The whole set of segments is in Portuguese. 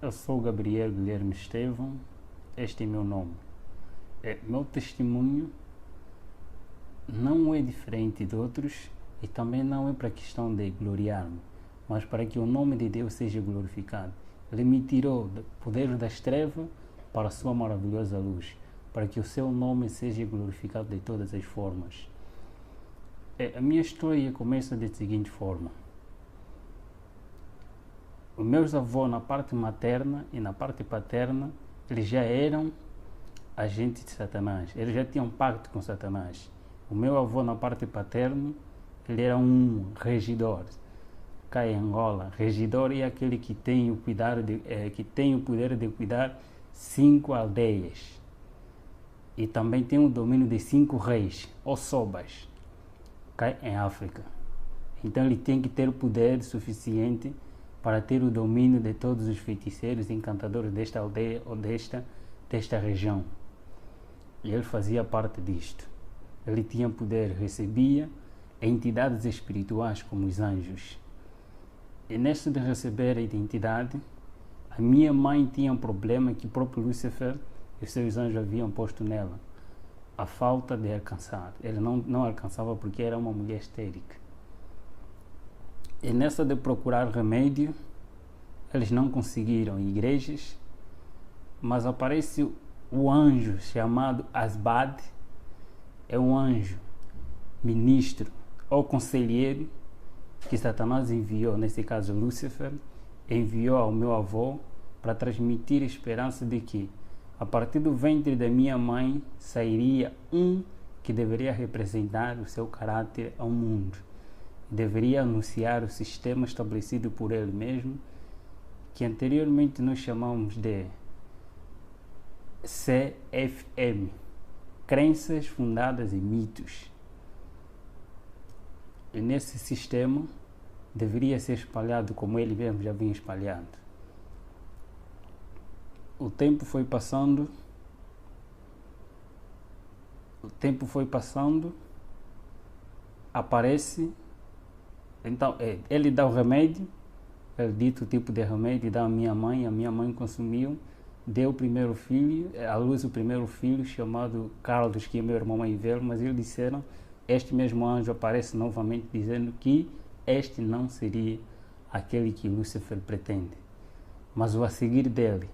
Eu sou Gabriel Guilherme Estevão, este é meu nome. Meu testemunho não é diferente de outros e também não é para a questão de gloriar-me, mas para que o nome de Deus seja glorificado. Ele me tirou do poder das trevas para a sua maravilhosa luz, para que o seu nome seja glorificado de todas as formas. A minha história começa da seguinte forma. Os meus avós, na parte materna e na parte paterna, eles já eram agentes de Satanás. Eles já tinham pacto com Satanás. O meu avô, na parte paterna, ele era um regidor. Cá em Angola, regidor é aquele que tem o poder de cuidar 5 aldeias. E também tem o domínio de 5 reis, ou sobas, cá em África. Então ele tem que ter o poder suficiente para ter o domínio de todos os feiticeiros e encantadores desta aldeia ou desta região. E ele fazia parte disto. Ele tinha poder, recebia entidades espirituais como os anjos. E neste de receber a identidade, a minha mãe tinha um problema que o próprio Lúcifer e os seus anjos haviam posto nela. A falta de alcançar. Ele não alcançava porque era uma mulher histérica. E nessa de procurar remédio, eles não conseguiram igrejas, mas aparece o anjo chamado Asbad, é um anjo, ministro ou conselheiro que Satanás enviou, nesse caso Lúcifer, enviou ao meu avô para transmitir a esperança de que a partir do ventre da minha mãe sairia um que deveria representar o seu caráter ao mundo. Deveria anunciar o sistema estabelecido por ele mesmo, que anteriormente nós chamamos de CFM, Crenças Fundadas em Mitos. E nesse sistema deveria ser espalhado como ele mesmo já vinha espalhando. O tempo foi passando, aparece. Então, ele dá o remédio, ele dito o tipo de remédio, dá à minha mãe consumiu, deu o primeiro filho, à luz o primeiro filho, chamado Carlos, que é meu irmão mais velho, mas eles disseram, este mesmo anjo aparece novamente dizendo que este não seria aquele que Lúcifer pretende, mas o a seguir dele.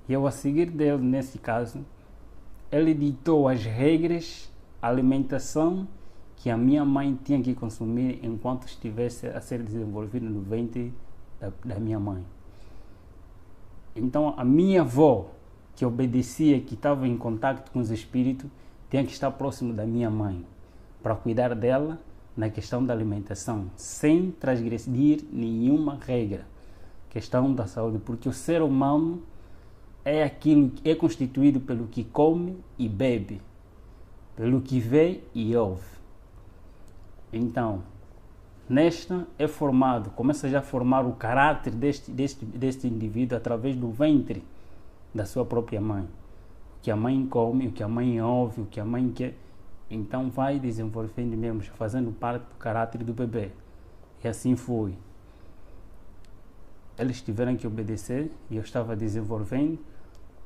E ao a seguir dele, nesse caso, ele ditou as regras, a alimentação, que a minha mãe tinha que consumir enquanto estivesse a ser desenvolvida no ventre da minha mãe. Então, a minha avó, que obedecia, que estava em contato com os espíritos, tinha que estar próximo da minha mãe, para cuidar dela na questão da alimentação, sem transgredir nenhuma regra. Questão da saúde, porque o ser humano é constituído pelo que come e bebe, pelo que vê e ouve. Então, nesta é formado, começa já a formar o caráter deste indivíduo através do ventre da sua própria mãe. O que a mãe come, o que a mãe ouve, o que a mãe quer. Então vai desenvolvendo mesmo, fazendo parte do caráter do bebê. E assim foi. Eles tiveram que obedecer e eu estava desenvolvendo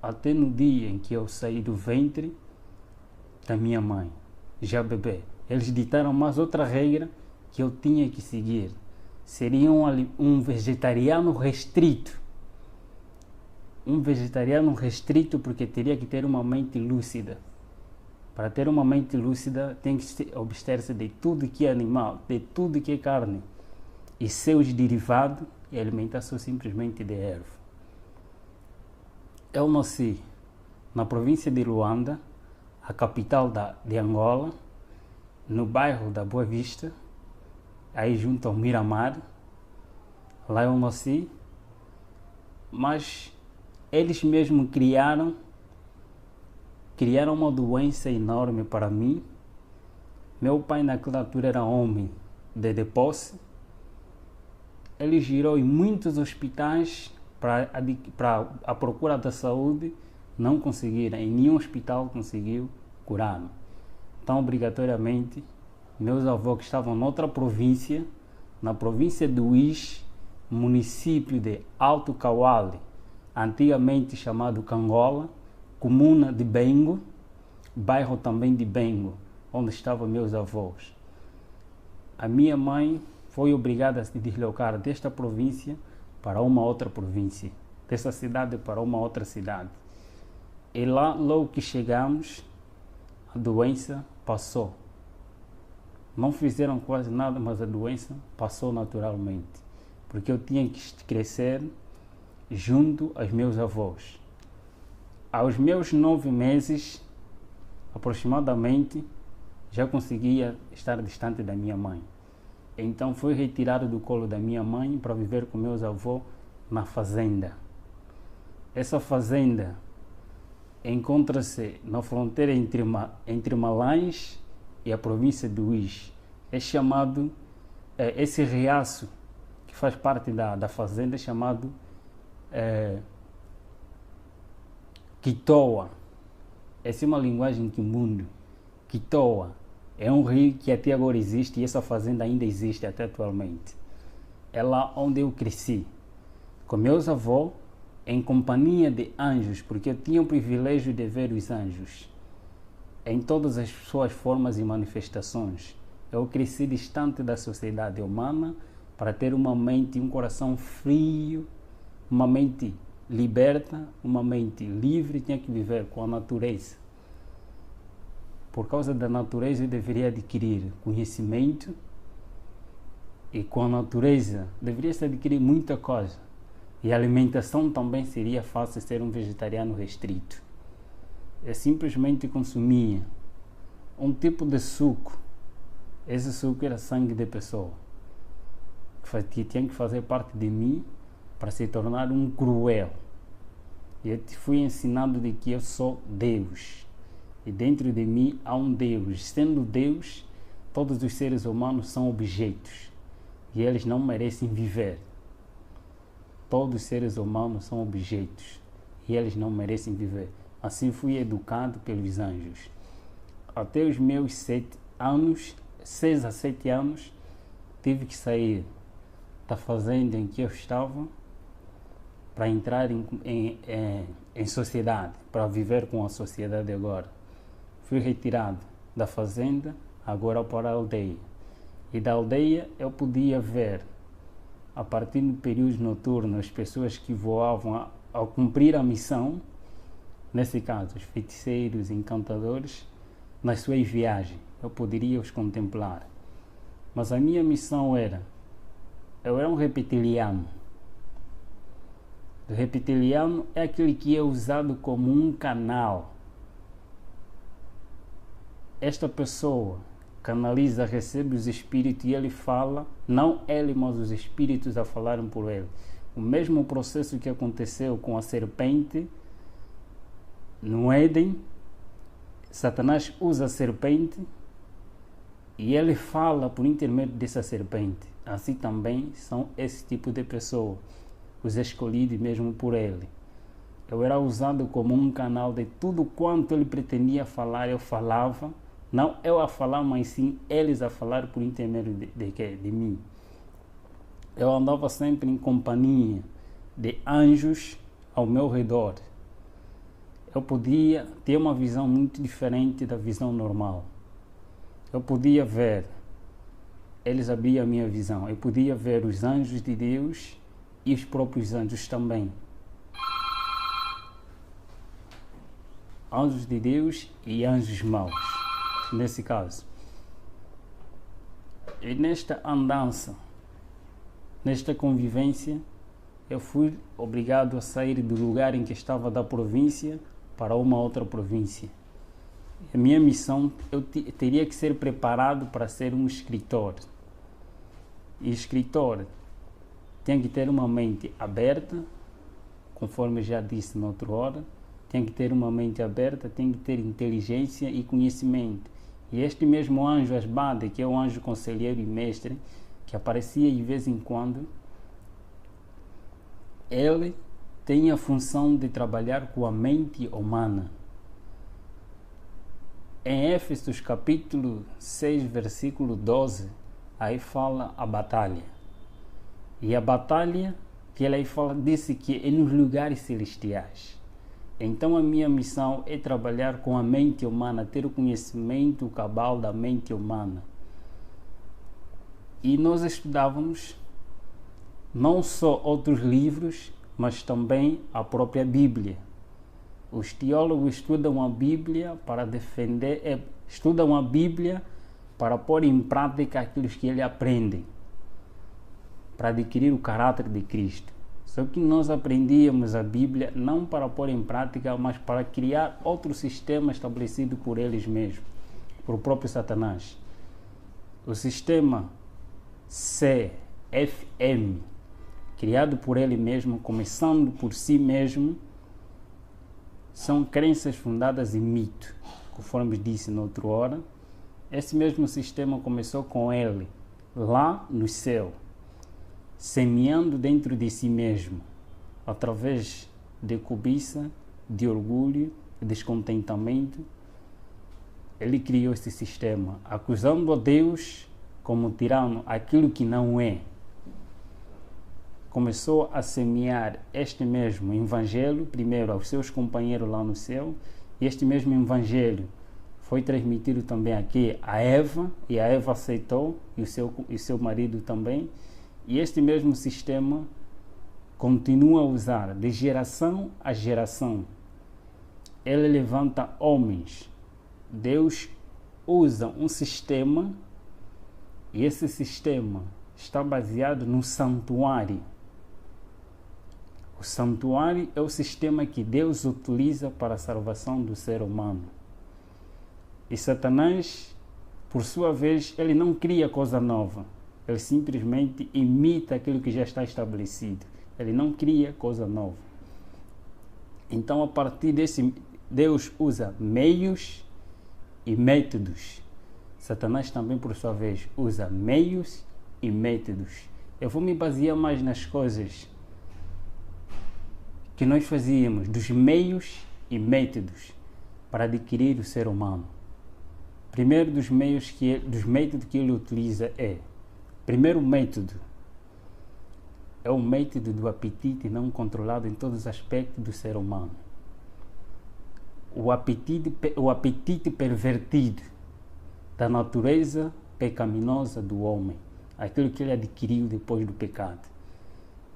até no dia em que eu saí do ventre da minha mãe, já bebê. Eles ditaram mais outra regra que eu tinha que seguir. Seria um vegetariano restrito. Um vegetariano restrito porque teria que ter uma mente lúcida. Para ter uma mente lúcida tem que abster-se de tudo que é animal, de tudo que é carne. E seus derivados e alimentação simplesmente de erva. Eu nasci na província de Luanda, a capital de Angola, no bairro da Boa Vista, aí junto ao Miramar. Lá eu nasci, mas eles mesmos criaram uma doença enorme para mim. Meu pai naquela altura era homem de posse. Ele girou em muitos hospitais para a procura da saúde, não conseguiram, em nenhum hospital conseguiu curar-me. Então, obrigatoriamente, meus avós que estavam noutra província, na província do Uís, município de Alto Cauale, antigamente chamado Cangola, comuna de Bengo, bairro também de Bengo, onde estavam meus avós. A minha mãe foi obrigada a se deslocar desta província para uma outra província, dessa cidade para uma outra cidade. E lá, logo que chegamos, a doença passou. Não fizeram quase nada, mas a doença passou naturalmente, porque eu tinha que crescer junto aos meus avós. Aos meus 9 meses, aproximadamente, já conseguia estar distante da minha mãe. Então fui retirado do colo da minha mãe para viver com meus avós na fazenda. Essa fazenda encontra-se na fronteira entre Malães e a província de Uís. É chamado, esse riacho que faz parte da fazenda é chamado Quitoa. Essa é uma linguagem quimundo. Quitoa é um rio que até agora existe e essa fazenda ainda existe até atualmente. É lá onde eu cresci, com meus avós, em companhia de anjos, porque eu tinha o privilégio de ver os anjos em todas as suas formas e manifestações. Eu cresci distante da sociedade humana para ter uma mente e um coração frio, uma mente liberta, uma mente livre. Tinha que viver com a natureza. Por causa da natureza eu deveria adquirir conhecimento e com a natureza deveria se adquirir muita coisa. E a alimentação também seria fácil ser um vegetariano restrito. Eu simplesmente consumia um tipo de suco. Esse suco era sangue de pessoa, que tinha que fazer parte de mim para se tornar um cruel. E eu fui ensinado de que eu sou Deus. E dentro de mim há um Deus. Sendo Deus, todos os seres humanos são objetos. E eles não merecem viver. Todos os seres humanos são objetos. E eles não merecem viver. Assim fui educado pelos anjos. Até os meus 6 a 7 anos, tive que sair da fazenda em que eu estava para entrar em sociedade, para viver com a sociedade agora. Fui retirado da fazenda, agora para a aldeia. E da aldeia eu podia ver, a partir do período noturno, as pessoas que voavam ao cumprir a missão, nesse caso, os feiticeiros, encantadores, nas suas viagens. Eu poderia os contemplar. Mas a minha missão eu era um reptiliano. O reptiliano é aquele que é usado como um canal. Esta pessoa canaliza, recebe os espíritos e ele fala, não ele, mas os espíritos a falarem por ele. O mesmo processo que aconteceu com a serpente no Éden, Satanás usa a serpente e ele fala por intermédio dessa serpente. Assim também são esse tipo de pessoa, os escolhidos mesmo por ele. Eu era usado como um canal de tudo quanto ele pretendia falar, eu falava. Não eu a falar, mas sim eles a falar por intermédio de mim. Eu andava sempre em companhia de anjos ao meu redor. Eu podia ter uma visão muito diferente da visão normal. Eu podia ver, eles abriam a minha visão, eu podia ver os anjos de Deus e os próprios anjos também. Anjos de Deus e anjos maus, nesse caso. E nesta andança, nesta convivência, eu fui obrigado a sair do lugar em que estava da província para uma outra província. A minha missão, eu teria que ser preparado para ser um escritor. E escritor tem que ter uma mente aberta, conforme já disse na outra hora, tem que ter uma mente aberta, tem que ter inteligência e conhecimento. E este mesmo anjo Asbade, que é o anjo conselheiro e mestre, que aparecia de vez em quando, ele tem a função de trabalhar com a mente humana. Em Éfesos capítulo 6, versículo 12, aí fala a batalha. E a batalha que ele aí disse que é nos lugares celestiais. Então a minha missão é trabalhar com a mente humana, ter o conhecimento cabal da mente humana. E nós estudávamos não só outros livros, mas também a própria Bíblia. Os teólogos estudam a Bíblia para defender, estudam a Bíblia para pôr em prática aquilo que eles aprendem, para adquirir o caráter de Cristo. Só que nós aprendíamos a Bíblia não para pôr em prática, mas para criar outro sistema estabelecido por eles mesmos, por o próprio Satanás. O sistema CFM, criado por ele mesmo, começando por si mesmo, são crenças fundadas em mito, conforme disse na outra hora. Esse mesmo sistema começou com ele, lá no céu, semeando dentro de si mesmo, através de cobiça, de orgulho, de descontentamento. Ele criou esse sistema, acusando a Deus como tirano, aquilo que não é. Começou a semear este mesmo evangelho, primeiro aos seus companheiros lá no céu, e este mesmo evangelho foi transmitido também aqui a Eva, e a Eva aceitou, e o seu marido também. E este mesmo sistema continua a usar de geração a geração. Ele levanta homens. Deus usa um sistema, e esse sistema está baseado no santuário. O santuário é o sistema que Deus utiliza para a salvação do ser humano. E Satanás, por sua vez, ele não cria coisa nova. Ele simplesmente imita aquilo que já está estabelecido. Ele não cria coisa nova. Então, a partir desse, Deus usa meios e métodos. Satanás também, por sua vez, usa meios e métodos. Eu vou me basear mais nas coisas que nós fazíamos, dos meios e métodos para adquirir o ser humano. Primeiro dos métodos que ele utiliza primeiro método é o método do apetite não controlado em todos os aspectos do ser humano. O apetite pervertido da natureza pecaminosa do homem, aquilo que ele adquiriu depois do pecado.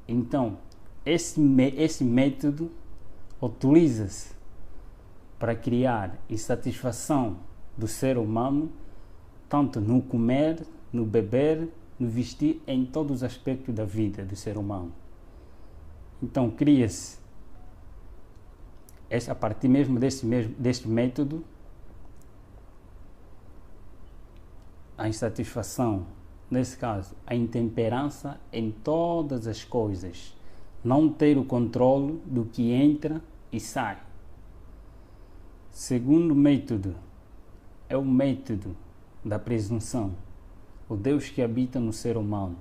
Então, esse método utiliza-se para criar insatisfação do ser humano, tanto no comer, no beber, no vestir, em todos os aspectos da vida do ser humano. Então, cria-se, a partir mesmo deste método, a insatisfação, nesse caso, a intemperança em todas as coisas, não ter o controle do que entra e sai. Segundo método é o método da presunção, o Deus que habita no ser humano.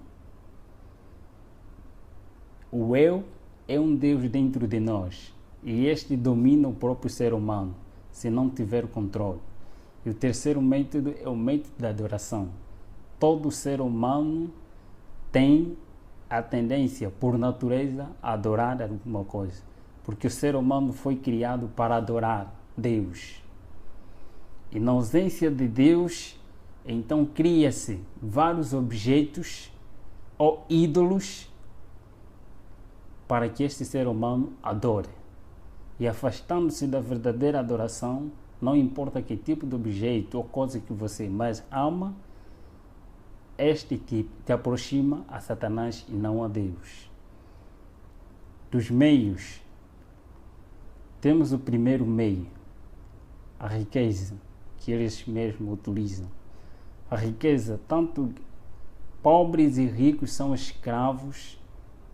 O eu é um Deus dentro de nós e este domina o próprio ser humano, se não tiver controle. E o terceiro método é o método da adoração. Todo ser humano tem a tendência, por natureza, a adorar alguma coisa, porque o ser humano foi criado para adorar Deus. E na ausência de Deus, então cria-se vários objetos ou ídolos para que este ser humano adore. E afastando-se da verdadeira adoração, não importa que tipo de objeto ou coisa que você mais ama, este te aproxima a Satanás e não a Deus. Dos meios, temos o primeiro meio, a riqueza, que eles mesmos utilizam. A riqueza, tanto pobres e ricos são escravos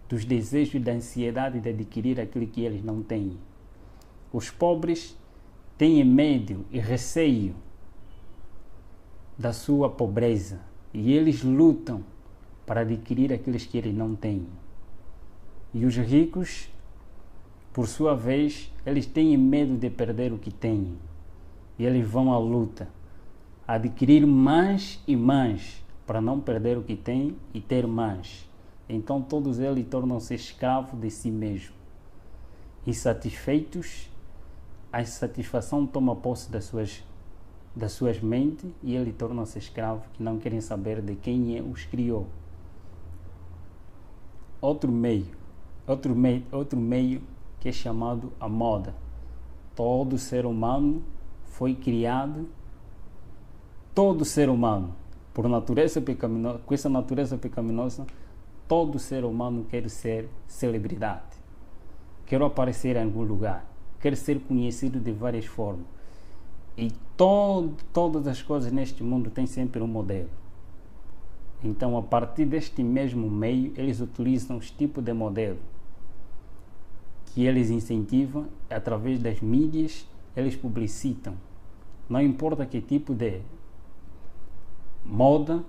dos desejos e da ansiedade de adquirir aquilo que eles não têm. Os pobres têm medo e receio da sua pobreza e eles lutam para adquirir aqueles que eles não têm. E os ricos, por sua vez, eles têm medo de perder o que têm e eles vão à luta, adquirir mais e mais para não perder o que têm e ter mais. então todos eles tornam-se escravos de si mesmos. Insatisfeitos, a insatisfação toma posse das suas mentes e eles tornam-se escravos que não querem saber de quem os criou. Outro meio que é chamado a moda. Todo ser humano foi criado, todo ser humano, por natureza pecaminosa, com essa natureza pecaminosa, todo ser humano quer ser celebridade, quer aparecer em algum lugar, quer ser conhecido de várias formas. E todas as coisas neste mundo têm sempre um modelo. Então, a partir deste mesmo meio, eles utilizam os tipos de modelo que eles incentivam através das mídias, eles publicitam. Não importa que tipo de moda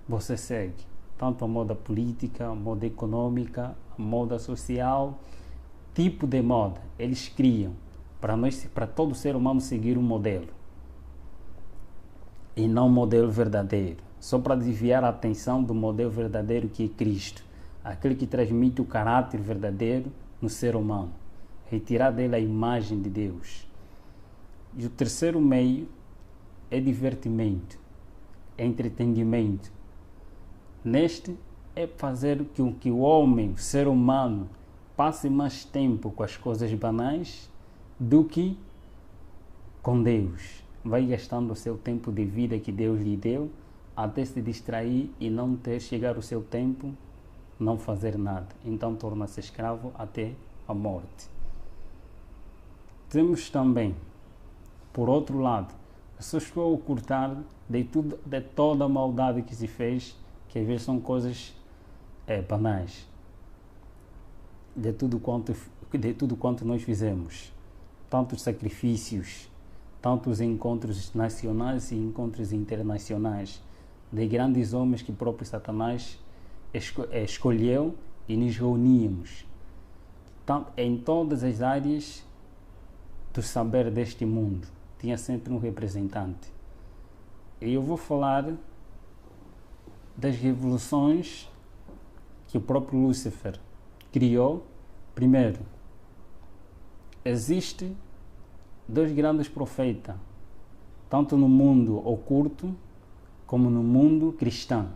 você segue, tanto a moda política, a moda econômica, a moda social, tipo de moda, eles criam para todo ser humano seguir um modelo e não um modelo verdadeiro, só para desviar a atenção do modelo verdadeiro que é Cristo, aquele que transmite o caráter verdadeiro no ser humano, retirar dele a imagem de Deus. E o terceiro meio é divertimento, é entretenimento. Neste é fazer com que o homem, o ser humano, passe mais tempo com as coisas banais do que com Deus. Vai gastando o seu tempo de vida que Deus lhe deu até se distrair e não chegar o seu tempo, não fazer nada. Então torna-se escravo até a morte. Temos também, por outro lado, pessoas que vão ocultar de toda a maldade que se fez, que às vezes são coisas banais, de tudo quanto nós fizemos, tantos sacrifícios, tantos encontros nacionais e encontros internacionais, de grandes homens que o próprio Satanás escolheu e nos reuníamos. Em todas as áreas do saber deste mundo, tinha sempre um representante. E eu vou falar das revoluções que o próprio Lúcifer criou. Primeiro, existem dois grandes profetas, tanto no mundo oculto como no mundo cristão.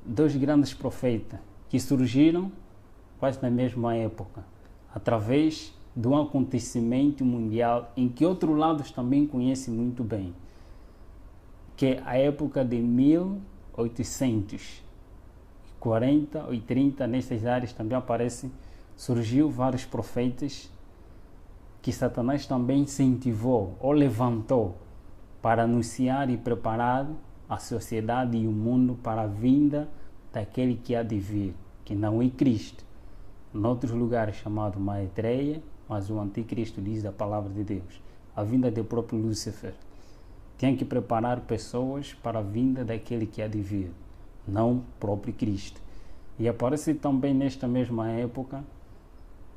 Dois grandes profetas que surgiram quase na mesma época, através de um acontecimento mundial em que outros lados também conhecem muito bem, que é a época de 1840 e 30, nessas áreas também surgiu vários profetas que Satanás também incentivou ou levantou para anunciar e preparar a sociedade e o mundo para a vinda daquele que há de vir, que não é Cristo. Em outros lugares chamado Maitreya, mas o anticristo diz a palavra de Deus. A vinda do próprio Lúcifer. Tem que preparar pessoas para a vinda daquele que há de vir, não o próprio Cristo. E aparece também nesta mesma época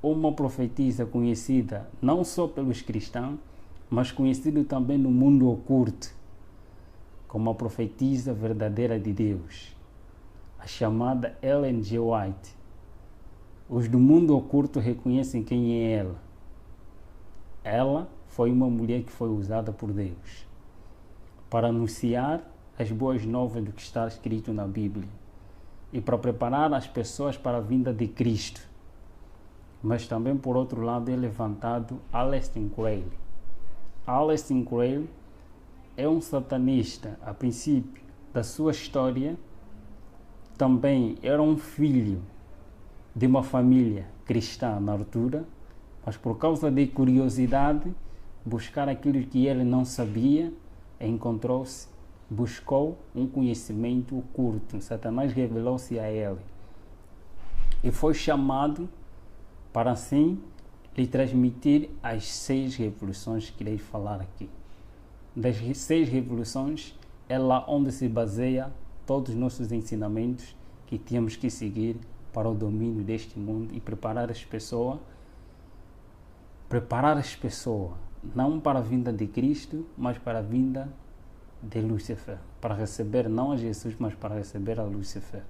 uma profetisa conhecida não só pelos cristãos, mas conhecida também no mundo oculto, como a profetisa verdadeira de Deus, a chamada Ellen G. White. Os do mundo oculto reconhecem quem é ela. Ela foi uma mulher que foi usada por Deus para anunciar as boas novas do que está escrito na Bíblia e para preparar as pessoas para a vinda de Cristo. Mas também, por outro lado, é levantado Aleister Crowley. Aleister Crowley é um satanista. A princípio da sua história, também era um filho de uma família cristã na altura, mas por causa de curiosidade, buscar aquilo que ele não sabia, buscou um conhecimento oculto. Satanás revelou-se a ele e foi chamado para assim lhe transmitir as 6 revoluções que irei falar aqui. Das 6 revoluções é lá onde se baseia todos os nossos ensinamentos que temos que seguir para o domínio deste mundo e preparar as pessoas não para a vinda de Cristo, mas para a vinda de Lúcifer, para receber não a Jesus, mas para receber a Lúcifer.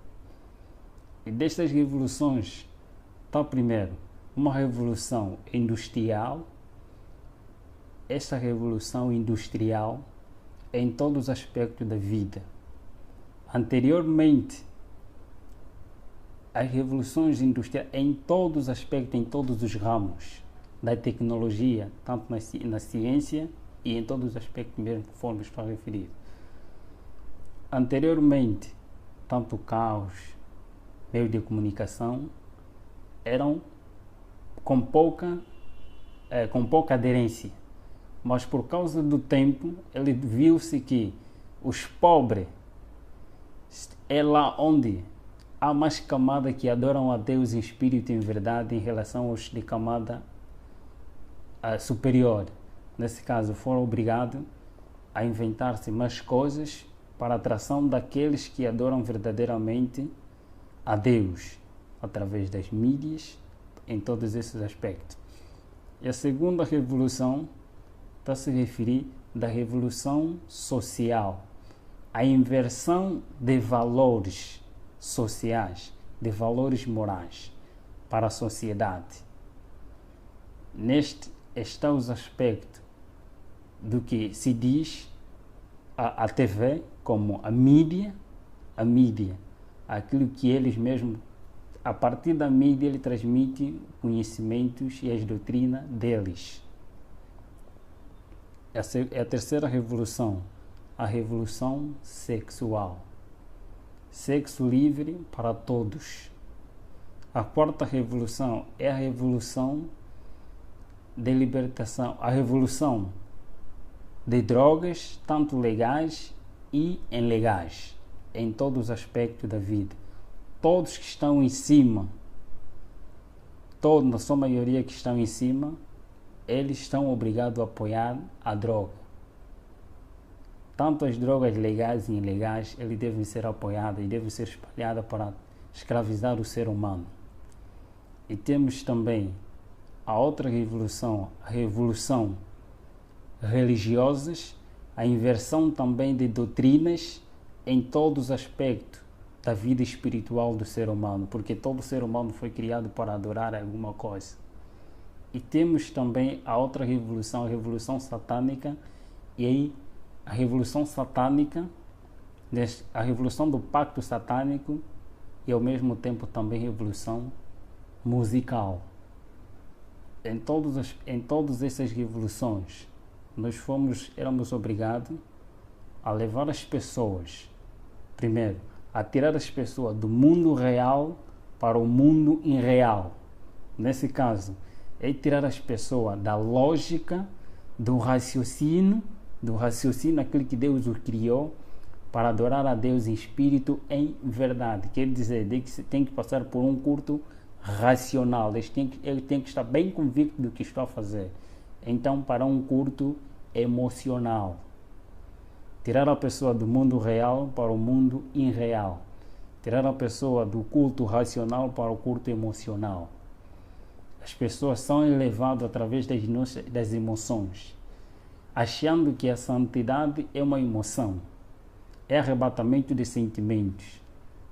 E destas revoluções, está primeiro uma revolução industrial. Esta revolução industrial é em todos os aspectos da vida. Anteriormente, as revoluções industriais em todos os aspectos, em todos os ramos da tecnologia, tanto na ciência e em todos os aspectos mesmo, conforme estou a referir. Anteriormente, tanto carros, meios de comunicação, eram com pouca aderência. Mas por causa do tempo, ele viu-se que os pobres é lá onde há mais camada que adoram a Deus em espírito e em verdade em relação aos de camada superior. Nesse caso, foram obrigados a inventar-se mais coisas para a atração daqueles que adoram verdadeiramente a Deus, através das mídias, em todos esses aspectos. E a segunda revolução está a se referir da revolução social, a inversão de valores sociais, de valores morais para a sociedade. Neste estão os aspectos do que se diz a TV como a mídia, aquilo que eles mesmos, a partir da mídia, ele transmite conhecimentos e as doutrinas deles. Essa é a terceira revolução, a revolução sexual. Sexo livre para todos. A quarta revolução é a revolução de libertação, a revolução de drogas, tanto legais e ilegais, em todos os aspectos da vida. Todos que estão em cima, na sua maioria que estão em cima, eles estão obrigados a apoiar a droga. Tanto as drogas legais e ilegais, eles devem ser apoiadas e devem ser espalhadas para escravizar o ser humano. E temos também a outra revolução, a revolução religiosas, a inversão também de doutrinas em todos os aspectos da vida espiritual do ser humano, porque todo ser humano foi criado para adorar alguma coisa. E temos também a outra revolução, a revolução satânica, e aí a revolução satânica, a revolução do pacto satânico e ao mesmo tempo também revolução musical. Em todas essas revoluções, nós éramos obrigados a levar as pessoas, primeiro, a tirar as pessoas do mundo real para o mundo irreal. Nesse caso, é tirar as pessoas da lógica, do raciocínio aquele que Deus o criou, para adorar a Deus em espírito, em verdade. Quer dizer, tem que passar por um culto racional, ele tem que estar bem convicto do que está a fazer. Então, para um culto emocional, tirar a pessoa do mundo real para o mundo irreal, tirar a pessoa do culto racional para o culto emocional. As pessoas são elevadas através das emoções, achando que a santidade é uma emoção, é arrebatamento de sentimentos,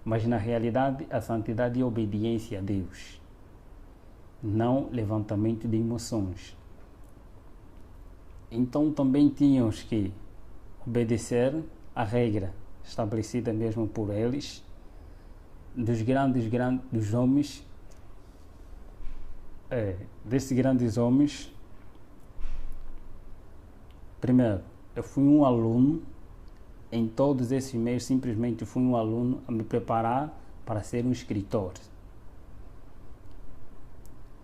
mas na realidade a santidade é obediência a Deus, não levantamento de emoções. Então também tínhamos que obedecer a regra estabelecida mesmo por eles, dos homens, desses grandes homens. Primeiro, eu fui um aluno em todos esses meios, simplesmente fui um aluno a me preparar para ser um escritor.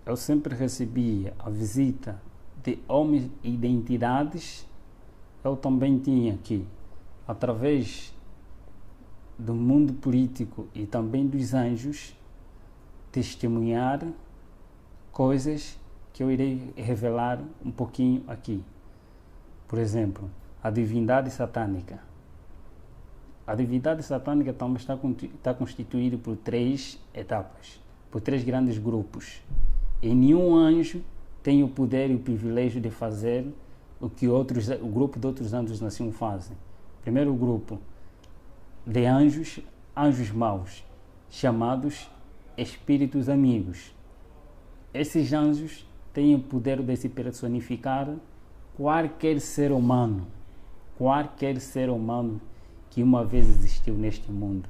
Eu sempre recebia a visita de homens e de entidades. Eu também tinha que, através do mundo político e também dos anjos, testemunhar coisas que eu irei revelar um pouquinho aqui. Por exemplo, a divindade satânica. A divindade satânica também está constituída por 3 etapas, por 3 grandes grupos. E nenhum anjo tem o poder e o privilégio de fazer o que o grupo de outros anjos nasciam fazem. Primeiro grupo de anjos maus, chamados espíritos amigos. Esses anjos têm o poder de se personificar qualquer ser humano que uma vez existiu neste mundo,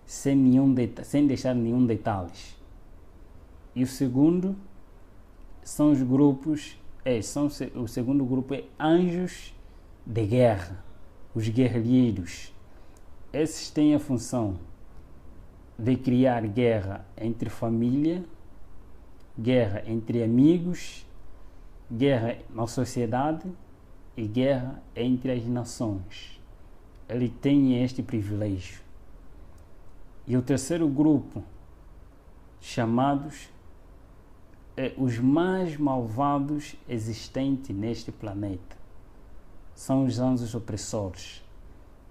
sem deixar nenhum detalhes. E o segundo são os grupos, o segundo grupo é anjos de guerra, os guerrilheiros. Esses têm a função de criar guerra entre família, guerra entre amigos, guerra na sociedade e guerra entre as nações. Ele tem este privilégio. E o terceiro grupo, chamados os mais malvados existentes neste planeta, são os anjos opressores.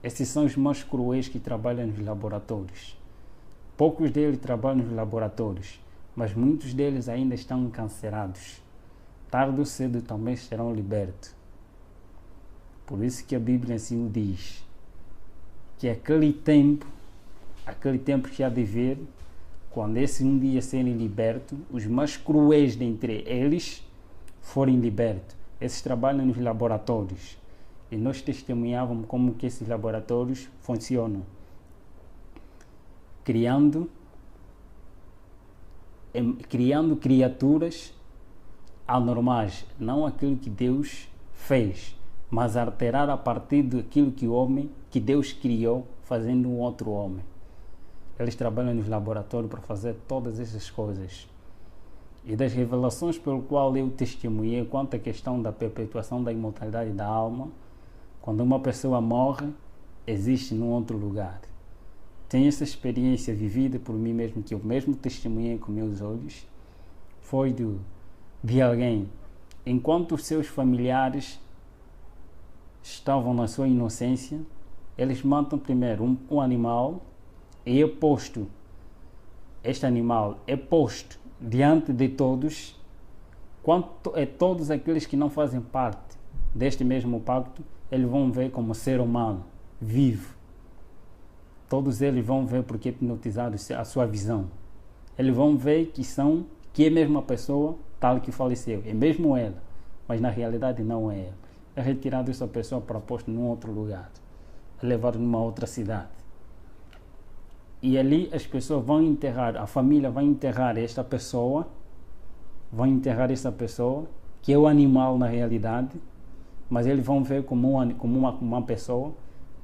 Esses são os mais cruéis que trabalham nos laboratórios. Poucos deles trabalham nos laboratórios, mas muitos deles ainda estão encarcerados. Tarde ou cedo também serão libertos. Por isso que a Bíblia assim o diz, que aquele tempo que há de vir, quando esses um dia serem libertos, os mais cruéis dentre eles forem libertos. Esses trabalham nos laboratórios. E nós testemunhávamos como que esses laboratórios funcionam. Criando criaturas anormais, não aquilo que Deus fez, mas alterar a partir daquilo que Deus criou, fazendo um outro homem. Eles trabalham nos laboratórios para fazer todas essas coisas. E das revelações pelo qual eu testemunhei quanto à questão da perpetuação da imortalidade da alma, quando uma pessoa morre, existe num outro lugar. Tenho essa experiência vivida por mim mesmo, que eu mesmo testemunhei com meus olhos, foi de alguém, enquanto os seus familiares estavam na sua inocência, eles matam primeiro um animal e este animal é posto diante de todos, quanto é todos aqueles que não fazem parte deste mesmo pacto, eles vão ver como ser humano, vivo. Todos eles vão ver porque é hipnotizado a sua visão. Eles vão ver que é a mesma pessoa tal que faleceu, é mesmo ela, mas na realidade não é ela. É retirado essa pessoa para posto num outro lugar, é levado numa outra cidade. E ali as pessoas vão enterrar, a família vai enterrar esta pessoa, que é o animal na realidade, mas eles vão ver como uma pessoa,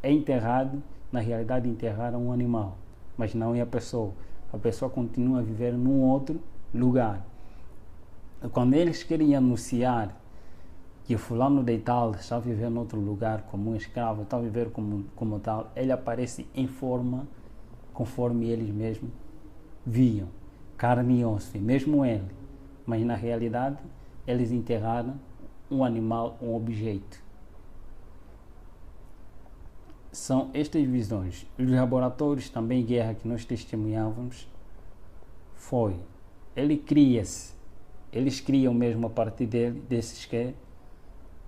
é enterrado, na realidade enterraram um animal, mas não é a pessoa continua a viver num outro lugar. E quando eles querem anunciar que fulano de tal está a viver em outro lugar como um escravo, está a viver como tal, ele aparece em forma conforme eles mesmos viam, carne e osso, mesmo ele, mas na realidade eles enterraram um animal, um objeto. São estas visões. Os laboratórios também, guerra que nós testemunhávamos, eles criam mesmo a partir desses que é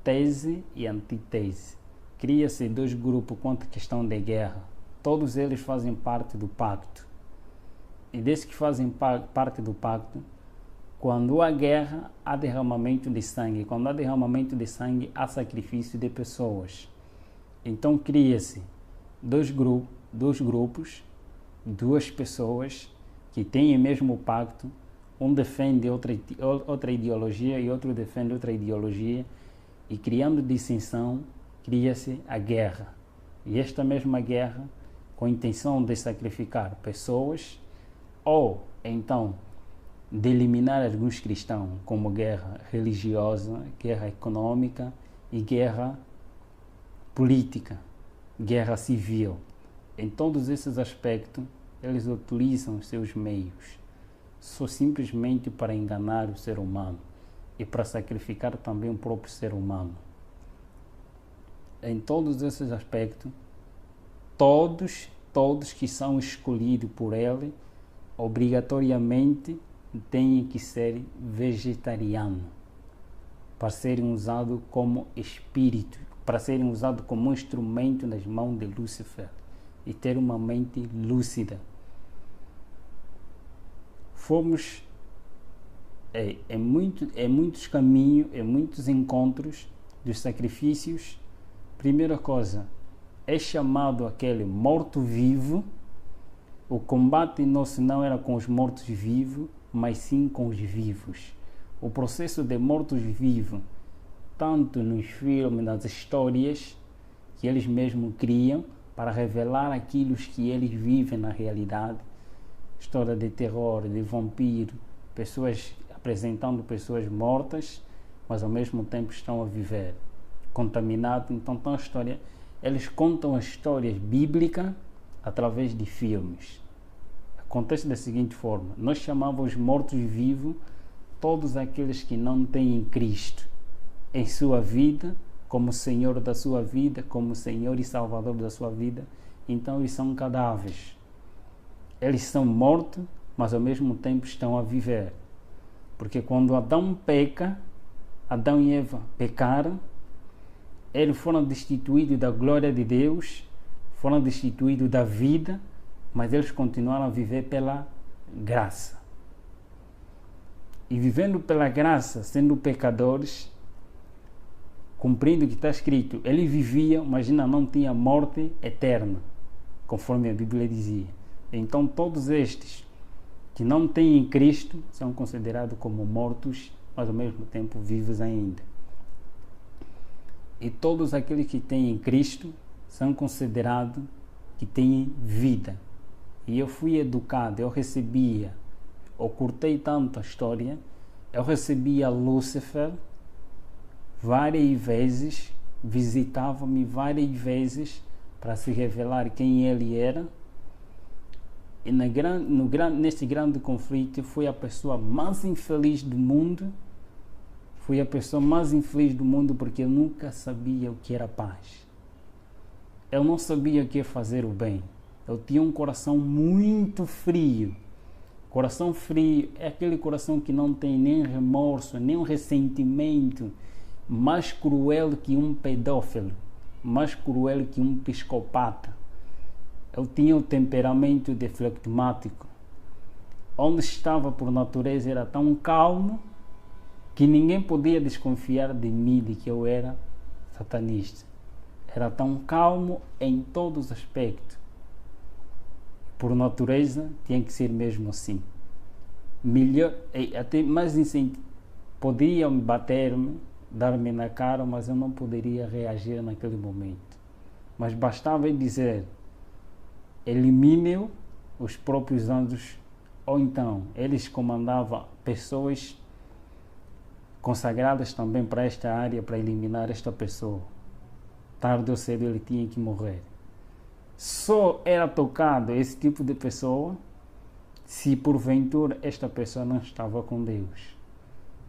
tese e antítese. Cria-se dois grupos quanto à questão de guerra. Todos eles fazem parte do pacto. E desses que fazem parte do pacto, quando há guerra, há derramamento de sangue. Quando há derramamento de sangue, há sacrifício de pessoas. Então cria-se dois grupos, duas pessoas que têm o mesmo pacto, um defende outra ideologia e outro defende outra ideologia, e criando dissensão, cria-se a guerra. E esta mesma guerra, com a intenção de sacrificar pessoas, ou então de eliminar alguns cristãos, como guerra religiosa, guerra econômica e guerra política, guerra civil. Em todos esses aspectos, eles utilizam os seus meios, só simplesmente para enganar o ser humano e para sacrificar também o próprio ser humano. Em todos esses aspectos, todos que são escolhidos por ele, obrigatoriamente têm que ser vegetarianos, para serem usados como espírito, para serem usados como instrumento nas mãos de Lúcifer e ter uma mente lúcida. fomos em muitos caminhos, em muitos encontros dos sacrifícios. Primeira coisa, é chamado aquele morto-vivo. O combate nosso não era com os mortos-vivos, mas sim com os vivos. O processo de mortos-vivos, tanto nos filmes, nas histórias que eles mesmos criam, para revelar aquilo que eles vivem na realidade. História de terror, de vampiro, pessoas apresentando pessoas mortas, mas ao mesmo tempo estão a viver, contaminados. Então, eles contam as histórias bíblicas através de filmes. Acontece da seguinte forma: nós chamamos mortos-vivos todos aqueles que não têm Cristo em sua vida, como Senhor da sua vida, como Senhor e Salvador da sua vida. Então eles são cadáveres. Eles são mortos, mas ao mesmo tempo estão a viver. Porque quando Adão peca, Adão e Eva pecaram, eles foram destituídos da glória de Deus, foram destituídos da vida, mas eles continuaram a viver pela graça. E vivendo pela graça, sendo pecadores, cumprindo o que está escrito, ele vivia, mas ainda não tinha morte eterna, conforme a Bíblia dizia. Então todos estes que não têm Cristo são considerados como mortos, mas ao mesmo tempo vivos ainda. E todos aqueles que têm Cristo são considerados que têm vida. E eu fui educado, eu curtei tanto a história, eu recebia Lúcifer várias vezes, visitava-me várias vezes para se revelar quem ele era. E neste grande conflito, fui a pessoa mais infeliz do mundo. Fui a pessoa mais infeliz do mundo porque eu nunca sabia o que era paz. Eu não sabia o que é fazer o bem. Eu tinha um coração muito frio. Coração frio é aquele coração que não tem nem remorso, nem um ressentimento. Mais cruel que um pedófilo, mais cruel que um psicopata. Eu tinha o temperamento de flegmático. Onde estava por natureza era tão calmo que ninguém podia desconfiar de mim, de que eu era satanista. Era tão calmo em todos os aspectos. Por natureza tinha que ser mesmo assim. Melhor, até mais podiam bater-me, dar-me na cara, mas eu não poderia reagir naquele momento. Mas bastava dizer: elimine os próprios anjos, ou então eles comandavam pessoas consagradas também para esta área, para eliminar esta pessoa. Tarde ou cedo ele tinha que morrer. Só era tocado esse tipo de pessoa se porventura esta pessoa não estava com Deus.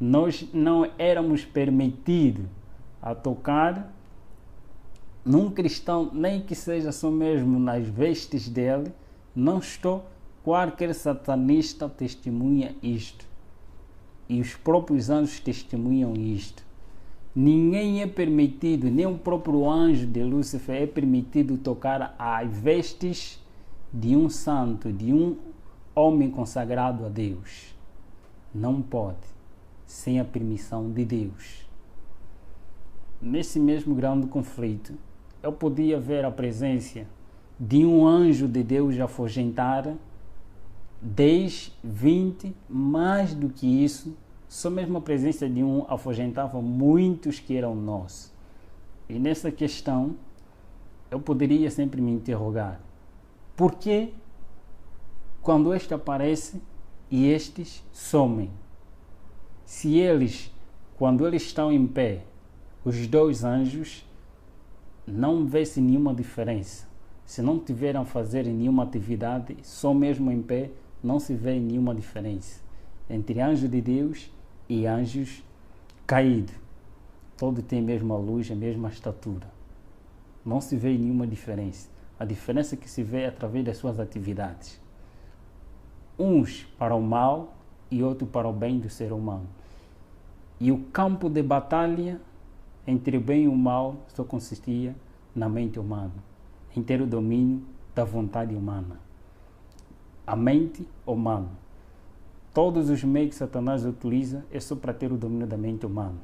Nós não éramos permitidos a tocar num cristão, nem que seja só mesmo nas vestes dele. Não estou, qualquer satanista testemunha isto. E os próprios anjos testemunham isto. Ninguém é permitido, nem o próprio anjo de Lúcifer é permitido tocar as vestes de um santo, de um homem consagrado a Deus. Não pode, sem a permissão de Deus. Nesse mesmo grande conflito, eu podia ver a presença de um anjo de Deus afugentar 10, 20, mais do que isso. Só mesmo a presença de um afugentava muitos que eram nossos. E nessa questão, eu poderia sempre me interrogar: por que quando este aparece e estes somem? Se eles, quando eles estão em pé, os dois anjos, não vê-se nenhuma diferença. Se não tiveram a fazer nenhuma atividade, só mesmo em pé, não se vê nenhuma diferença entre anjos de Deus e anjos caídos. Todos têm a mesma luz, a mesma estatura. Não se vê nenhuma diferença. A diferença é que se vê através das suas atividades. Uns para o mal e outros para o bem do ser humano. E o campo de batalha entre o bem e o mal só consistia na mente humana, em ter o domínio da vontade humana. A mente humana. Todos os meios que Satanás utiliza é só para ter o domínio da mente humana.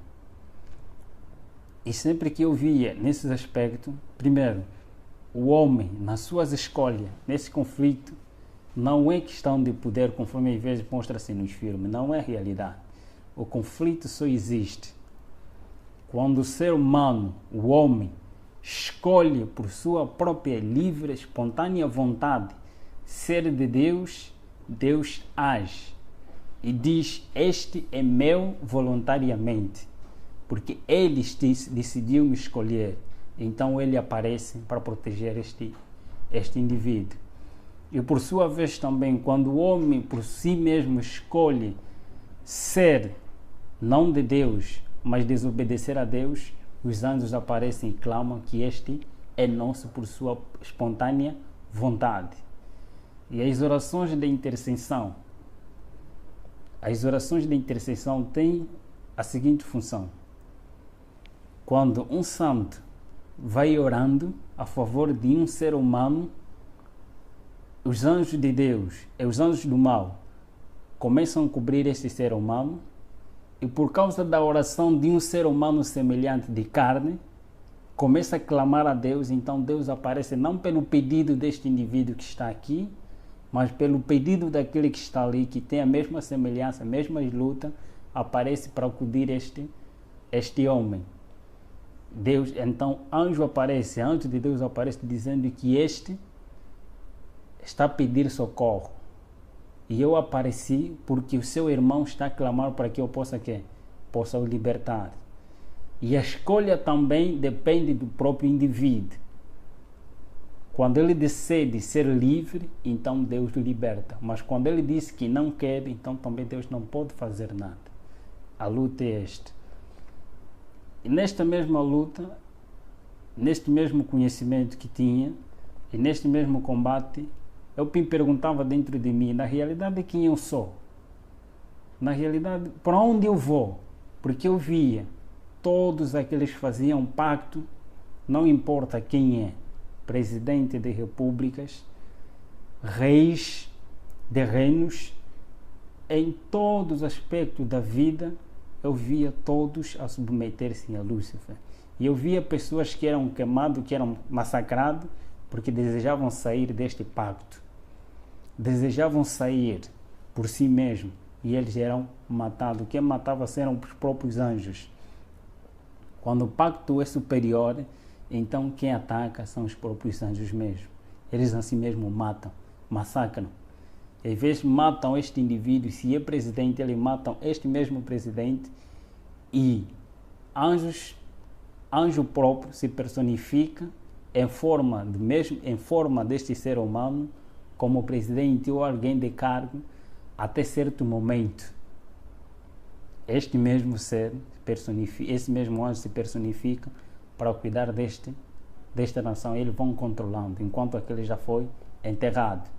E sempre que eu via nesses aspectos, primeiro, o homem, nas suas escolhas, nesse conflito, não é questão de poder, conforme às vezes mostra-se nos filmes, não é realidade. O conflito só existe quando o ser humano, o homem, escolhe por sua própria livre, espontânea vontade ser de Deus, Deus age e diz: este é meu voluntariamente, porque ele decidiu me escolher. Então ele aparece para proteger este indivíduo. E por sua vez também, quando o homem por si mesmo escolhe ser não de Deus, mas desobedecer a Deus, os anjos aparecem e clamam que este é nosso por sua espontânea vontade. E as orações de intercessão têm a seguinte função: quando um santo vai orando a favor de um ser humano, os anjos de Deus e os anjos do mal começam a cobrir esse ser humano, e por causa da oração de um ser humano semelhante de carne, começa a clamar a Deus. Então Deus aparece não pelo pedido deste indivíduo que está aqui, mas pelo pedido daquele que está ali, que tem a mesma semelhança, a mesma luta, aparece para acudir este homem. Deus, então, anjo de Deus aparece dizendo que este está a pedir socorro. E eu apareci porque o seu irmão está a clamar para que eu possa o libertar. E a escolha também depende do próprio indivíduo. Quando ele decide ser livre, então Deus o liberta. Mas quando ele diz que não quer, então também Deus não pode fazer nada. A luta é esta. E nesta mesma luta, neste mesmo conhecimento que tinha, e neste mesmo combate, eu me perguntava dentro de mim, na realidade, quem eu sou? Na realidade, para onde eu vou? Porque eu via todos aqueles que faziam pacto, não importa quem é, presidente de repúblicas, reis de reinos, em todos os aspectos da vida, eu via todos a submeter-se a Lúcifer. E eu via pessoas que eram queimadas, que eram massacradas, porque desejavam sair deste pacto. Desejavam sair por si mesmos, e eles eram matados. Quem matava eram os próprios anjos. Quando o pacto é superior, então quem ataca são os próprios anjos mesmo. Eles assim mesmo matam, massacram. Às vezes matam este indivíduo, se é presidente, eles matam este mesmo presidente, e anjo próprio se personifica em forma deste ser humano, como presidente ou alguém de cargo, até certo momento. Este mesmo ser esse mesmo anjo se personifica para cuidar desta nação. Eles vão controlando, enquanto aquele já foi enterrado.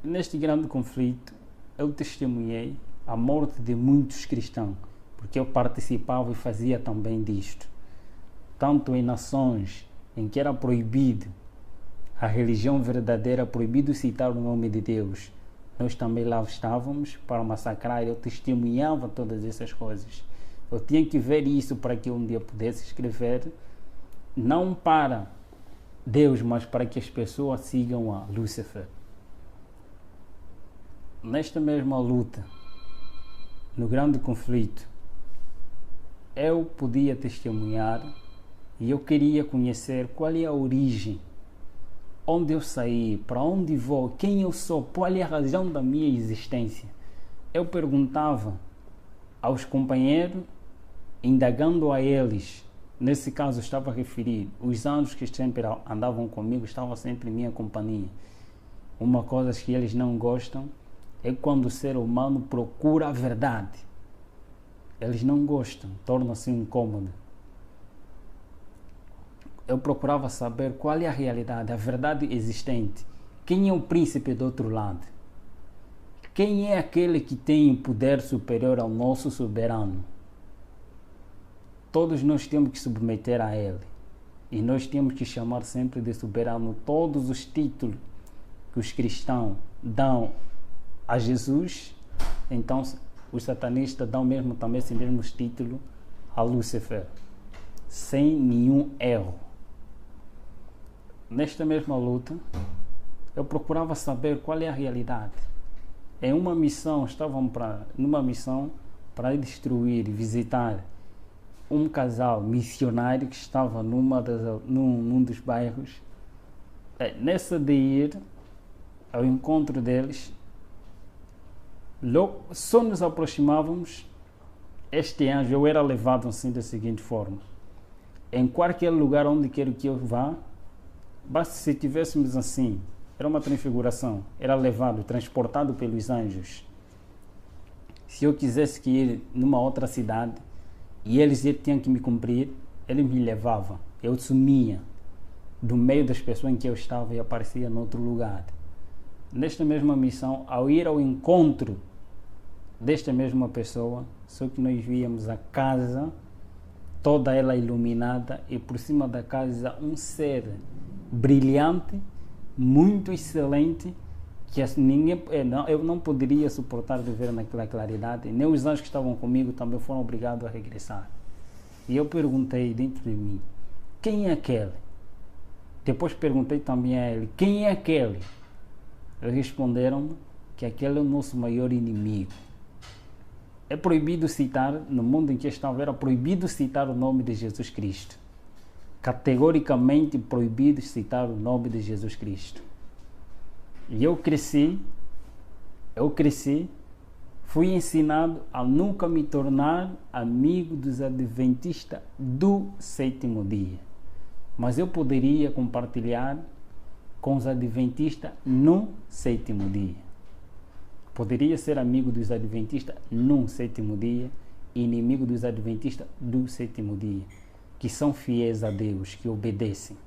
Neste grande conflito, eu testemunhei a morte de muitos cristãos, porque eu participava e fazia também disto. Tanto em nações em que era proibido a religião verdadeira, proibido citar o nome de Deus, nós também lá estávamos para massacrar. Eu testemunhava todas essas coisas. Eu tinha que ver isso para que um dia pudesse escrever, não para Deus, mas para que as pessoas sigam a Lúcifer. Nesta mesma luta, no grande conflito, eu podia testemunhar e eu queria conhecer qual é a origem, onde eu saí, para onde vou, quem eu sou, qual é a razão da minha existência. Eu perguntava aos companheiros, indagando a eles. Nesse caso estava referido, os anjos que sempre andavam comigo estavam sempre em minha companhia. Uma coisa que eles não gostam é quando o ser humano procura a verdade. Eles não gostam, torna-se incômodo. Eu procurava saber qual é a realidade, a verdade existente. Quem é o príncipe do outro lado? Quem é aquele que tem poder superior ao nosso soberano? Todos nós temos que submeter a ele. E nós temos que chamar sempre de soberano todos os títulos que os cristãos dão a Jesus, Então os satanistas dão mesmo também esse mesmo título a Lúcifer, sem nenhum erro. Nesta mesma luta, eu procurava saber qual é a realidade. Em uma missão, numa missão para destruir e visitar um casal missionário que estava num dos bairros. Nessa de ir ao encontro deles, logo, só nos aproximávamos, este anjo, eu era levado assim da seguinte forma: em qualquer lugar onde quero que eu vá, basta se tivéssemos assim, era uma transfiguração, era levado, transportado pelos anjos. Se eu quisesse ir numa outra cidade e eles tinham que me cumprir, eles me levavam, eu sumia do meio das pessoas em que eu estava e aparecia em outro lugar. Nesta mesma missão, ao ir ao encontro desta mesma pessoa, só que nós víamos a casa toda ela iluminada e por cima da casa um ser brilhante, muito excelente, que eu não poderia suportar de ver naquela claridade. Nem os anjos que estavam comigo também foram obrigados a regressar. E eu perguntei dentro de mim, quem é aquele? Depois perguntei também a ele, quem é aquele? Eles responderam que aquele é o nosso maior inimigo. É proibido citar, no mundo em que estava, era proibido citar o nome de Jesus Cristo. Categoricamente proibido citar o nome de Jesus Cristo. E eu cresci, fui ensinado a nunca me tornar amigo dos adventistas do sétimo dia. Mas eu poderia compartilhar com os adventistas no sétimo dia. Poderia ser amigo dos adventistas no sétimo dia e inimigo dos adventistas do sétimo dia, que são fiéis a Deus, que obedecem.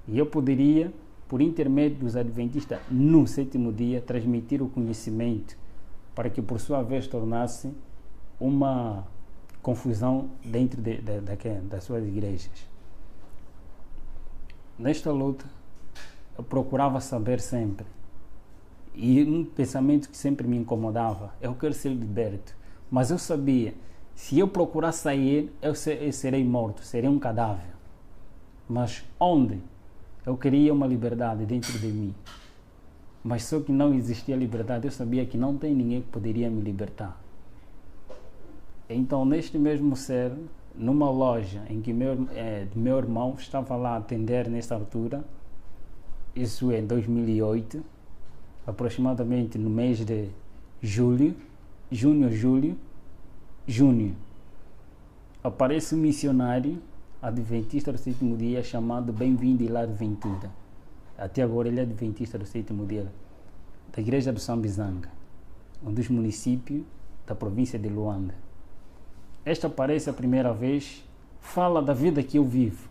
E eu poderia, por intermédio dos adventistas no sétimo dia, transmitir o conhecimento para que por sua vez tornasse uma confusão dentro das suas igrejas. Nesta luta, eu procurava saber sempre, e um pensamento que sempre me incomodava: eu quero ser liberto, mas eu sabia, se eu procurar sair, eu serei morto, serei um cadáver. Mas onde? Eu queria uma liberdade dentro de mim, mas só que não existia liberdade. Eu sabia que não tem ninguém que poderia me libertar. Então, neste mesmo ser, numa loja em que meu irmão estava lá a atender nessa altura, isso em 2008, aproximadamente no mês de junho, aparece um missionário adventista do sétimo dia chamado Bem-vindo Hilário Ventura. Até agora ele é adventista do sétimo dia, da igreja do Sambizanga, um dos municípios da província de Luanda. Este aparece a primeira vez, fala da vida que eu vivo.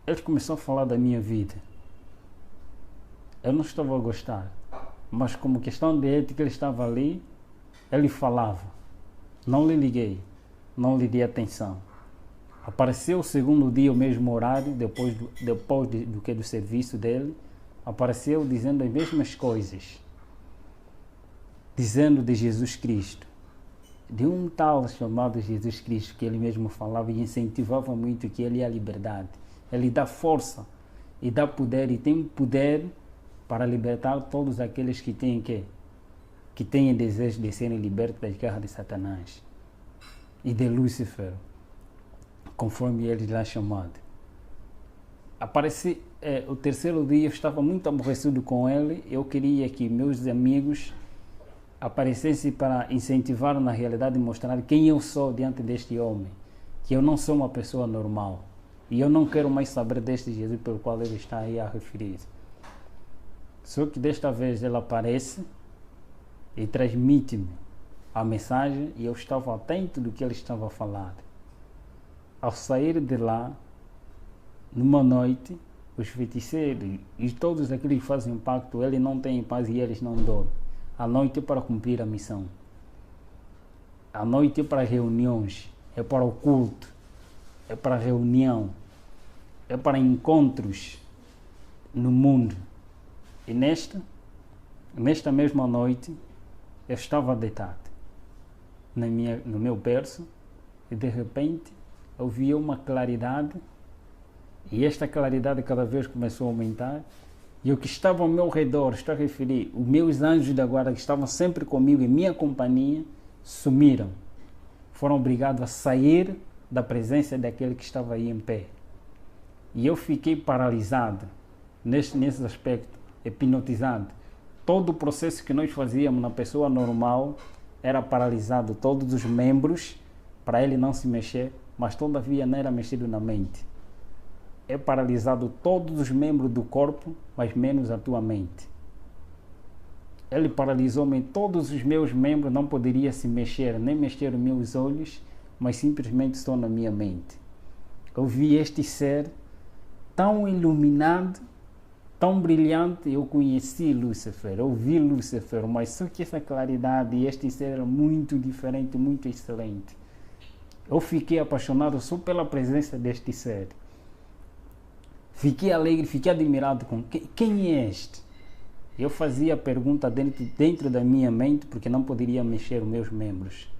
Ele começou a falar da minha vida. Eu não estava a gostar, mas como questão de ética ele estava ali, ele falava. Não lhe liguei, não lhe dei atenção. Apareceu o segundo dia, o mesmo horário, depois do serviço dele, apareceu dizendo as mesmas coisas, dizendo de Jesus Cristo, de um tal chamado Jesus Cristo, que ele mesmo falava e incentivava muito, que ele é a liberdade. Ele dá força e dá poder, e tem poder para libertar todos aqueles que têm desejo de serem libertos das garras de Satanás e de Lúcifer, conforme ele lá chamado. O terceiro dia eu estava muito aborrecido com ele. Eu queria que meus amigos aparecessem para incentivar na realidade e mostrar quem eu sou diante deste homem, que eu não sou uma pessoa normal e eu não quero mais saber deste Jesus pelo qual ele está aí a referir. Só que desta vez ele aparece e transmite-me a mensagem e eu estava atento do que ele estava a falar. Ao sair de lá, numa noite, os feiticeiros e todos aqueles que fazem pacto, ele não tem paz e eles não dormem. A noite é para cumprir a missão. A noite é para reuniões, é para o culto, é para reunião, é para encontros no mundo. E nesta mesma noite, Eu estava deitado no meu berço e de repente eu via uma claridade e esta claridade cada vez começou a aumentar e o que estava ao meu redor, estou a referir, os meus anjos da guarda que estavam sempre comigo em minha companhia, sumiram. Foram obrigados a sair da presença daquele que estava aí em pé. E eu fiquei paralisado nesse aspecto, hipnotizado. Todo o processo que nós fazíamos na pessoa normal era paralisado, todos os membros, para ele não se mexer, mas todavia não era mexido na mente. É paralisado todos os membros do corpo, mas menos a tua mente. Ele paralisou-me, todos os meus membros não poderia se mexer, nem mexer os meus olhos, mas simplesmente estou na minha mente. Eu vi este ser tão iluminado, tão brilhante, eu conheci Lúcifer, eu vi Lúcifer, mas só que essa claridade e este ser era muito diferente, muito excelente. Eu fiquei apaixonado só pela presença deste ser. Fiquei alegre, fiquei admirado com quem é este? Eu fazia a pergunta dentro da minha mente, porque não poderia mexer os meus membros.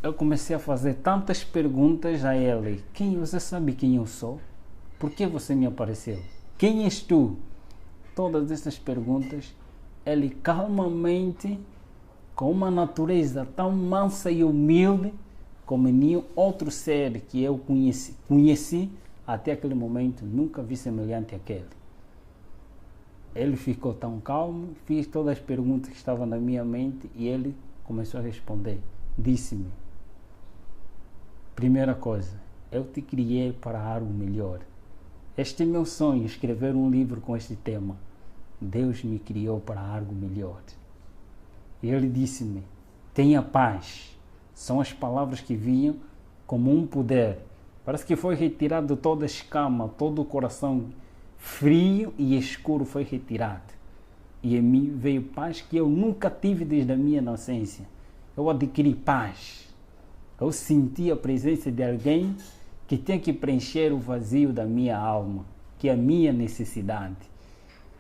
Eu comecei a fazer tantas perguntas a ele. Você sabe quem eu sou? Por que você me apareceu? Quem és tu? Todas essas perguntas, ele calmamente, com uma natureza tão mansa e humilde, como nenhum outro ser que eu conheci até aquele momento, nunca vi semelhante àquele. Ele ficou tão calmo, fiz todas as perguntas que estavam na minha mente e ele começou a responder. Disse-me: primeira coisa, eu te criei para algo melhor. Este é meu sonho, escrever um livro com este tema. Deus me criou para algo melhor. E ele disse-me: tenha paz. São as palavras que vinham como um poder. Parece que foi retirado toda a escama, todo o coração frio e escuro foi retirado. E em mim veio paz que eu nunca tive desde a minha inocência. Eu adquiri paz. Eu senti a presença de alguém que tem que preencher o vazio da minha alma, que é a minha necessidade.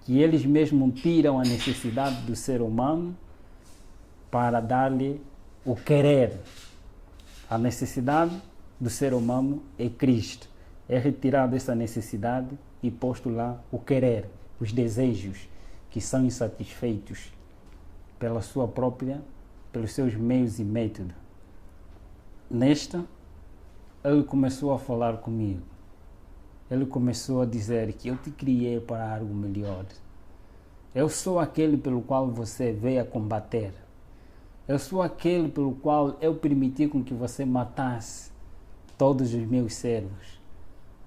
Que eles mesmos tiram a necessidade do ser humano para dar-lhe o querer. A necessidade do ser humano é Cristo. É retirado essa necessidade e posto lá o querer, os desejos que são insatisfeitos pelos seus meios e métodos. Nesta, ele começou a falar comigo. Ele começou a dizer que eu te criei para algo melhor. Eu sou aquele pelo qual você veio a combater. Eu sou aquele pelo qual eu permiti com que você matasse todos os meus servos,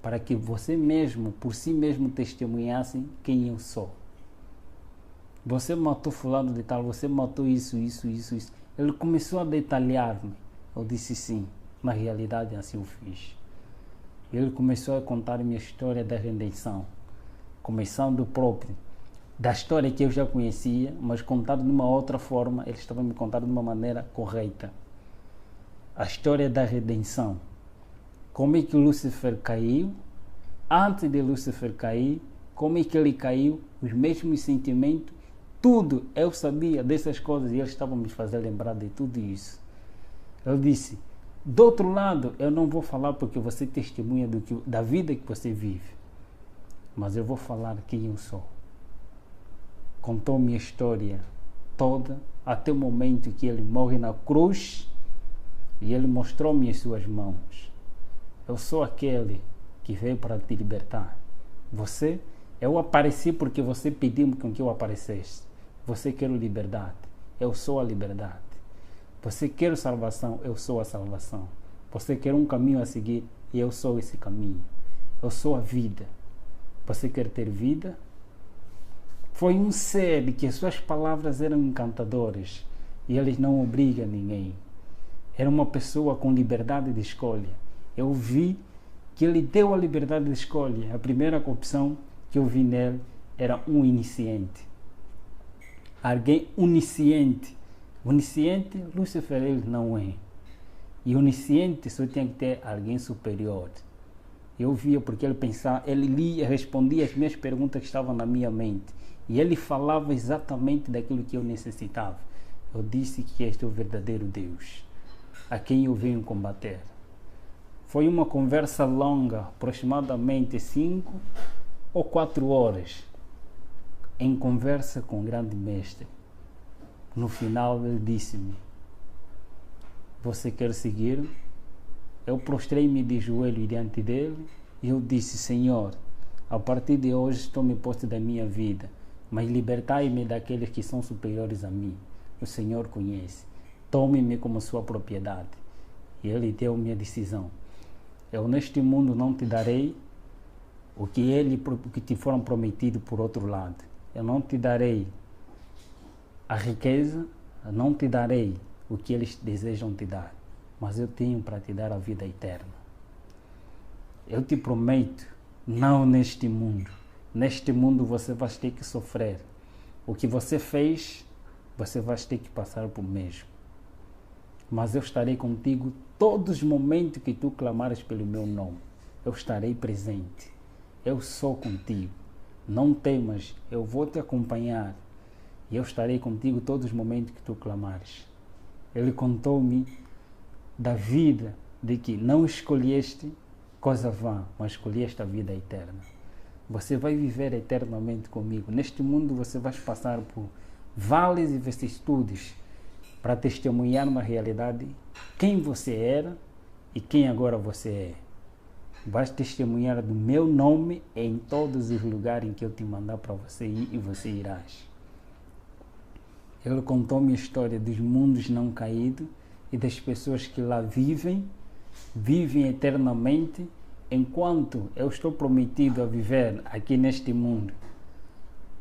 para que você mesmo, por si mesmo, testemunhasse quem eu sou. Você matou fulano de tal, você matou isso. Ele começou a detalhar-me. Eu disse sim, na realidade assim eu fiz. Ele começou a contar minha história da redenção, começando da história que eu já conhecia, mas contado de uma outra forma. Ele estava me contando de uma maneira correta. A história da redenção. Como é que Lúcifer caiu? Antes de Lúcifer cair, como é que ele caiu? Os mesmos sentimentos, tudo. Eu sabia dessas coisas e ele estava me fazendo lembrar de tudo isso. Ele disse: do outro lado, eu não vou falar porque você testemunha da vida que você vive, mas eu vou falar quem eu sou. Contou minha história toda, até o momento que ele morre na cruz e ele mostrou-me as suas mãos. Eu sou aquele que veio para te libertar. Eu apareci porque você pediu com que eu aparecesse. Você quer liberdade, eu sou a liberdade. Você quer salvação, eu sou a salvação. Você quer um caminho a seguir, e eu sou esse caminho. Eu sou a vida. Você quer ter vida? Foi um ser que as suas palavras eram encantadoras e eles não obrigam ninguém. Era uma pessoa com liberdade de escolha. Eu vi que ele deu a liberdade de escolha. A primeira opção que eu vi nele era um iniciante. Alguém onisciente. Onisciente, Lúcifer ele não é. E onisciente só tem que ter alguém superior. Eu via porque ele pensava, ele lia, respondia as minhas perguntas que estavam na minha mente. E ele falava exatamente daquilo que eu necessitava. Eu disse que este é o verdadeiro Deus, a quem eu venho combater. Foi uma conversa longa, aproximadamente 5 ou 4 horas, em conversa com o grande mestre. No final ele disse-me: você quer seguir? Eu prostrei-me de joelho diante dele e eu disse: Senhor, a partir de hoje estou-me posto da minha vida, mas libertai-me daqueles que são superiores a mim. O Senhor conhece. Tome-me como sua propriedade. E ele deu-me a decisão. Eu neste mundo não te darei o que te foram prometido por outro lado. Eu não te darei a riqueza, eu não te darei o que eles desejam te dar, mas eu tenho para te dar a vida eterna. Eu te prometo, não neste mundo. Neste mundo você vai ter que sofrer. O que você fez, você vai ter que passar por mesmo. Mas eu estarei contigo todos os momentos que tu clamares pelo meu nome. Eu estarei presente. Eu sou contigo. Não temas, eu vou te acompanhar. E eu estarei contigo todos os momentos que tu clamares. Ele contou-me da vida, de que não escolheste coisa vã, mas escolheste a vida eterna. Você vai viver eternamente comigo. Neste mundo você vai passar por vales e vicissitudes para testemunhar uma realidade, quem você era e quem agora você é. Vais testemunhar do meu nome em todos os lugares em que eu te mandar para você ir e você irás. Ele contou-me a história dos mundos não caídos e das pessoas que lá vivem eternamente, enquanto eu estou prometido a viver aqui neste mundo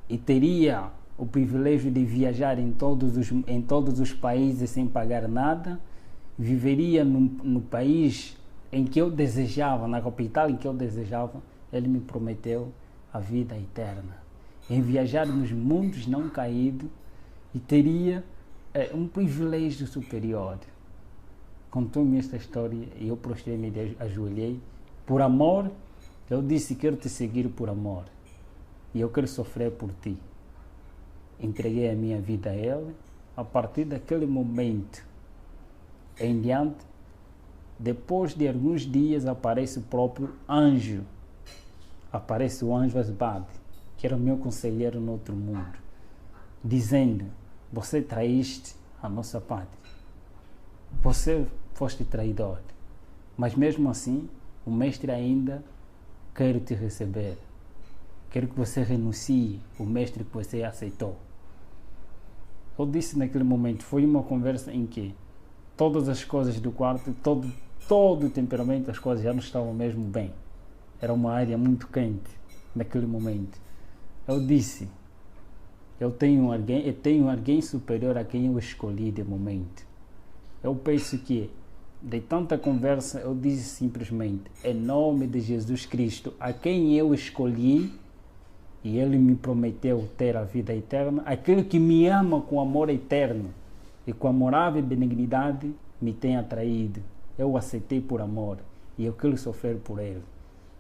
e teria o privilégio de viajar em todos os países sem pagar nada, viveria no país em que eu desejava, na capital em que eu desejava. Ele me prometeu a vida eterna, em viajar nos mundos não caídos, e teria um privilégio superior. Contou-me esta história e eu prostrei-me e ajoelhei. Por amor, eu disse: quero te seguir por amor e eu quero sofrer por ti. Entreguei a minha vida a ele. A partir daquele momento em diante, depois de alguns dias, aparece o próprio anjo. Aparece o anjo Asbad, que era o meu conselheiro no outro mundo, dizendo: você traíste a nossa pátria. Você foste traidor. Mas mesmo assim, o mestre ainda quer te receber. Quero que você renuncie o mestre que você aceitou. Eu disse naquele momento, foi uma conversa em que todas as coisas do quarto, todo o temperamento das coisas já não estavam mesmo bem. Era uma área muito quente naquele momento. Eu disse: eu tenho alguém superior a quem eu escolhi de momento. Eu penso que, de tanta conversa, eu disse simplesmente: em nome de Jesus Cristo, a quem eu escolhi, e ele me prometeu ter a vida eterna, aquele que me ama com amor eterno e com amorável benignidade me tem atraído. Eu o aceitei por amor e eu quero sofrer por ele.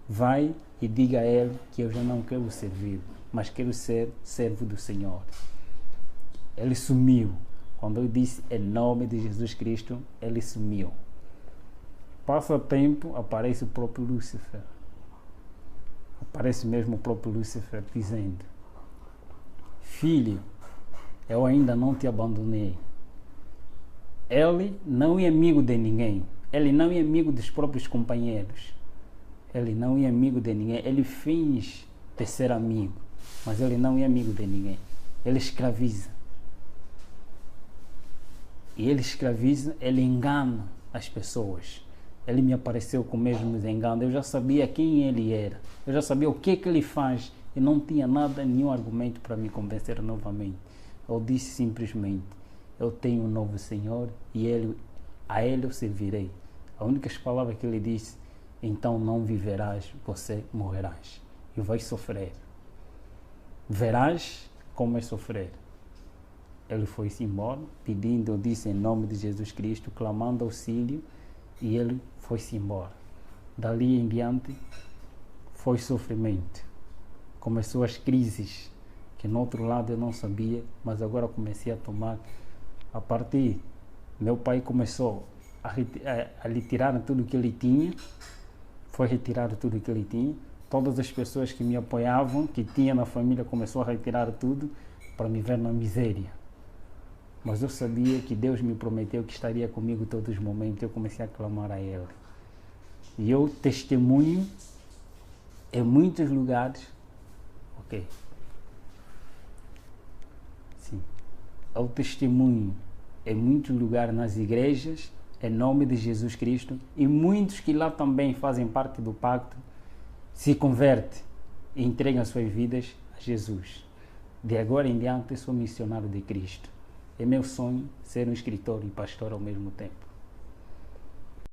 Vai e diga a ele que eu já não quero servir, mas quero ser servo do Senhor. Ele sumiu. Quando eu disse em nome de Jesus Cristo, ele sumiu. Passa tempo, aparece o próprio Lúcifer. Aparece mesmo o próprio Lúcifer dizendo: filho, eu ainda não te abandonei. Ele não é amigo de ninguém. Ele não é amigo dos próprios companheiros. Ele não é amigo de ninguém. Ele finge de ser amigo, mas ele não é amigo de ninguém. Ele escraviza. E ele escraviza, ele engana as pessoas. Ele me apareceu com o mesmo engano. Eu já sabia quem ele era. Eu já sabia o que ele faz. E não tinha nenhum argumento para me convencer novamente. Eu disse simplesmente: eu tenho um novo Senhor e a ele eu servirei. As únicas palavras que ele disse: então não viverás, você morrerás. E vais sofrer. Verás como é sofrer. Ele foi-se embora, pedindo, eu disse em nome de Jesus Cristo, clamando auxílio, e ele foi-se embora. Dali em diante, foi sofrimento. Começou as crises, que no outro lado eu não sabia, mas agora comecei a tomar. A partir, meu pai começou a retirar tudo que ele tinha, foi retirado tudo que ele tinha. Todas as pessoas que me apoiavam, que tinha na família, começou a retirar tudo para me ver na miséria. Mas eu sabia que Deus me prometeu que estaria comigo todos os momentos. Eu comecei a clamar a Ele. E eu testemunho em muitos lugares. Ok. Sim. Eu testemunho em muitos lugares nas igrejas, em nome de Jesus Cristo. E muitos que lá também fazem parte do pacto se convertem e entregam as suas vidas a Jesus. De agora em diante, eu sou missionário de Cristo. É meu sonho ser um escritor e pastor ao mesmo tempo.